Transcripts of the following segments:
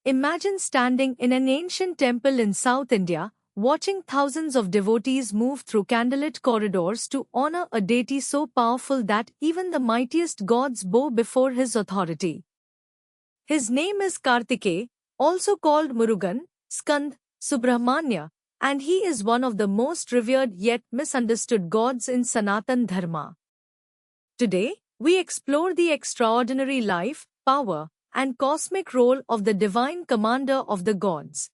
Imagine standing in an ancient temple in South India, watching thousands of devotees move through candlelit corridors to honor a deity so powerful that even the mightiest gods bow before his authority. His name is Kartikeya, also called Murugan, Skand, Subramanya, and he is one of the most revered yet misunderstood gods in Sanatan Dharma. Today, we explore the extraordinary life, power, and cosmic role of the divine commander of the gods.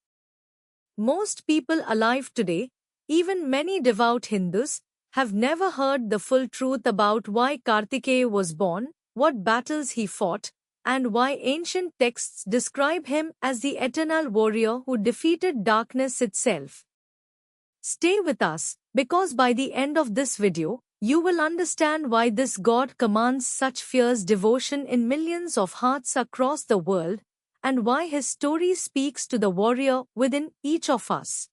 Most people alive today, even many devout Hindus, have never heard the full truth about why Kartikeya was born, what battles he fought, and why ancient texts describe him as the eternal warrior who defeated darkness itself. Stay with us, because by the end of this video, you will understand why this god commands such fierce devotion in millions of hearts across the world, and why his story speaks to the warrior within each of us.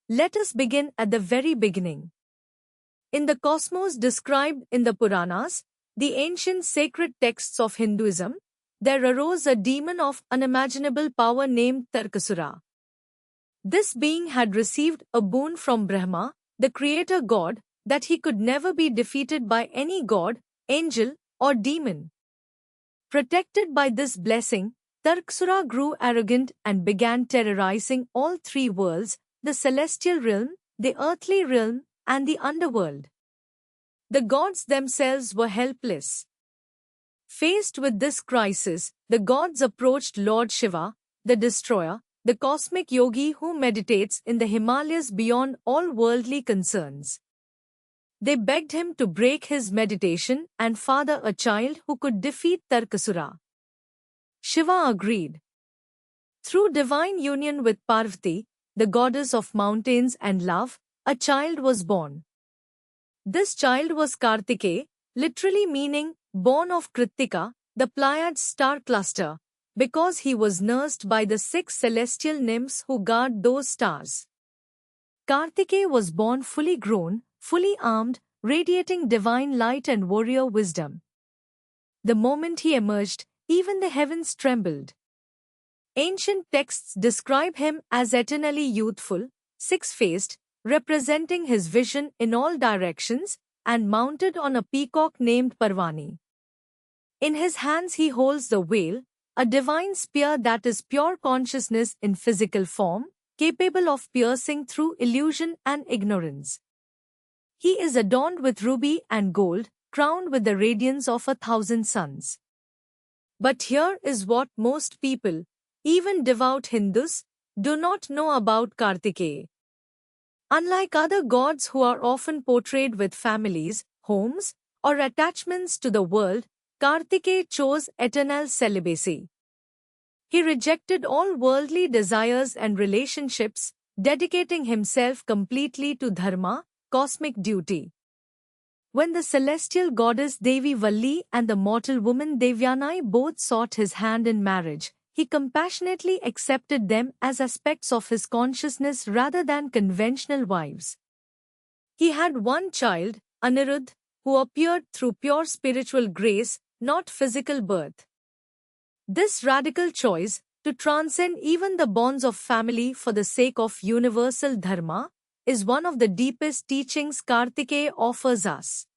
Let us begin at the very beginning. In the cosmos described in the Puranas, the ancient sacred texts of Hinduism, there arose a demon of unimaginable power named Tarkasura. This being had received a boon from Brahma, the creator god, that he could never be defeated by any god, angel, or demon. Protected by this blessing, Tarkasura grew arrogant and began terrorizing all three worlds, the celestial realm, the earthly realm, and the underworld. The gods themselves were helpless. Faced with this crisis, the gods approached Lord Shiva, the destroyer, the cosmic yogi who meditates in the Himalayas beyond all worldly concerns. They begged him to break his meditation and father a child who could defeat Tarkasura. Shiva agreed. Through divine union with Parvati, the goddess of mountains and love, a child was born. This child was Kartikeya, literally meaning born of Kritika, the Pleiades star cluster, because he was nursed by the 6 celestial nymphs who guard those stars. Kartikeya was born fully grown, fully armed, radiating divine light and warrior wisdom. The moment he emerged, even the heavens trembled. Ancient texts describe him as eternally youthful, six-faced, representing his vision in all directions, and mounted on a peacock named Parvani. In his hands he holds the veil, a divine spear that is pure consciousness in physical form, capable of piercing through illusion and ignorance. He is adorned with ruby and gold, crowned with the radiance of 1,000 suns. But here is what most people, even devout Hindus, do not know about Kartikeya. Unlike other gods who are often portrayed with families, homes, or attachments to the world, Kartikeya chose eternal celibacy. He rejected all worldly desires and relationships, dedicating himself completely to dharma, cosmic duty. When the celestial goddess Devi Valli and the mortal woman Devyani both sought his hand in marriage, he compassionately accepted them as aspects of his consciousness rather than conventional wives. He had one child, Anirudh, who appeared through pure spiritual grace, not physical birth. This radical choice, to transcend even the bonds of family for the sake of universal dharma, is one of the deepest teachings Kartikeya offers us.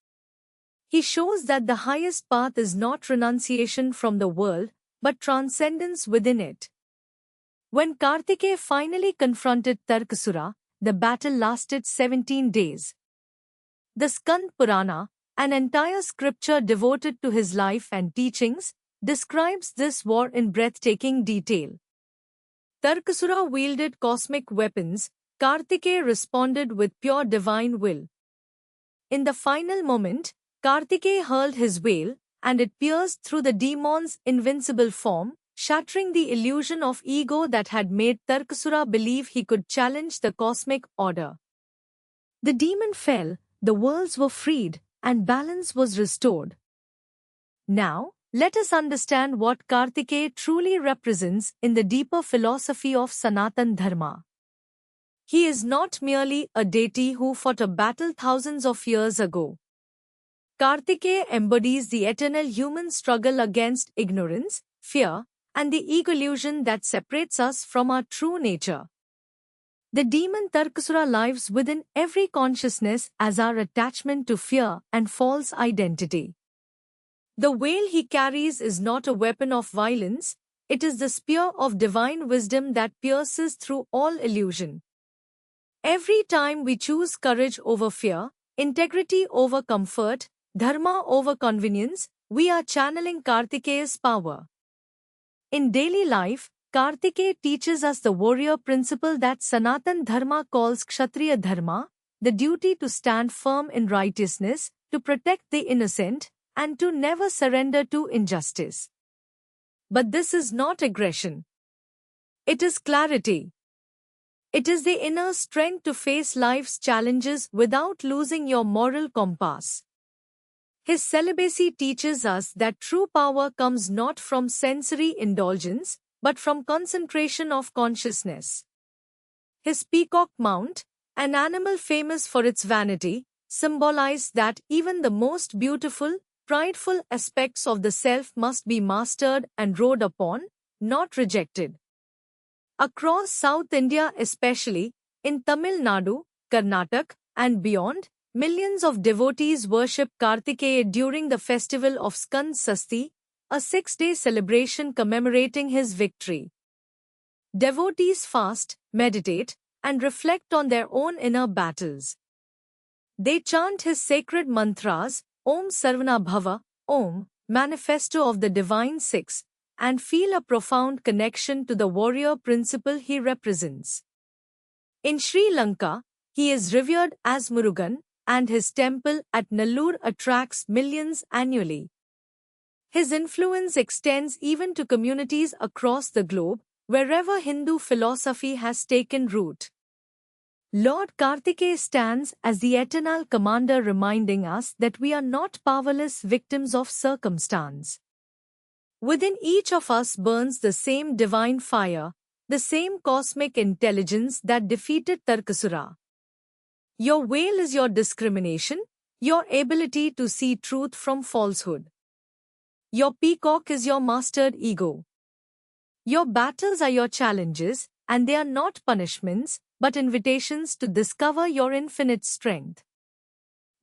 He shows that the highest path is not renunciation from the world, but transcendence within it. When Kartikeya finally confronted Tarkasura, the battle lasted 17 days. The Skand Purana, an entire scripture devoted to his life and teachings, describes this war in breathtaking detail. Tarkasura wielded cosmic weapons, Kartikeya responded with pure divine will. In the final moment, Kartikeya hurled his veil, and it pierced through the demon's invincible form, shattering the illusion of ego that had made Tarkasura believe he could challenge the cosmic order. The demon fell, the worlds were freed, and balance was restored. Now, let us understand what Kartikeya truly represents in the deeper philosophy of Sanatan Dharma. He is not merely a deity who fought a battle thousands of years ago. Kartikeya embodies the eternal human struggle against ignorance, fear, and the ego illusion that separates us from our true nature. The demon Tarkasura lives within every consciousness as our attachment to fear and false identity. The veil he carries is not a weapon of violence, it is the spear of divine wisdom that pierces through all illusion. Every time we choose courage over fear, integrity over comfort, dharma over convenience, we are channeling Kartikeya's power. In daily life, Kartikeya teaches us the warrior principle that Sanatan Dharma calls Kshatriya Dharma, the duty to stand firm in righteousness, to protect the innocent, and to never surrender to injustice. But this is not aggression. It is clarity. It is the inner strength to face life's challenges without losing your moral compass. His celibacy teaches us that true power comes not from sensory indulgence, but from concentration of consciousness. His peacock mount, an animal famous for its vanity, symbolized that even the most beautiful, prideful aspects of the self must be mastered and rode upon, not rejected. Across South India especially, in Tamil Nadu, Karnataka, and beyond, millions of devotees worship Kartikeya during the festival of Skand Sasti, a 6-day celebration commemorating his victory. Devotees fast, meditate, and reflect on their own inner battles. They chant his sacred mantras, Om Sarvana Bhava, Om, manifesto of the Divine Six, and feel a profound connection to the warrior principle he represents. In Sri Lanka, he is revered as Murugan, and his temple at Nellore attracts millions annually. His influence extends even to communities across the globe, wherever Hindu philosophy has taken root. Lord Kartikeya stands as the eternal commander, reminding us that we are not powerless victims of circumstance. Within each of us burns the same divine fire, the same cosmic intelligence that defeated Tarkasura. Your veil is your discrimination, your ability to see truth from falsehood. Your peacock is your mastered ego. Your battles are your challenges, and they are not punishments, but invitations to discover your infinite strength.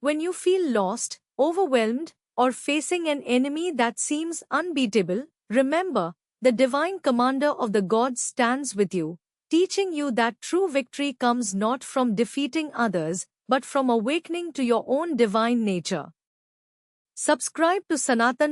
When you feel lost, overwhelmed, or facing an enemy that seems unbeatable, remember, the divine commander of the gods stands with you, teaching you that true victory comes not from defeating others, but from awakening to your own divine nature. Subscribe to Sanatan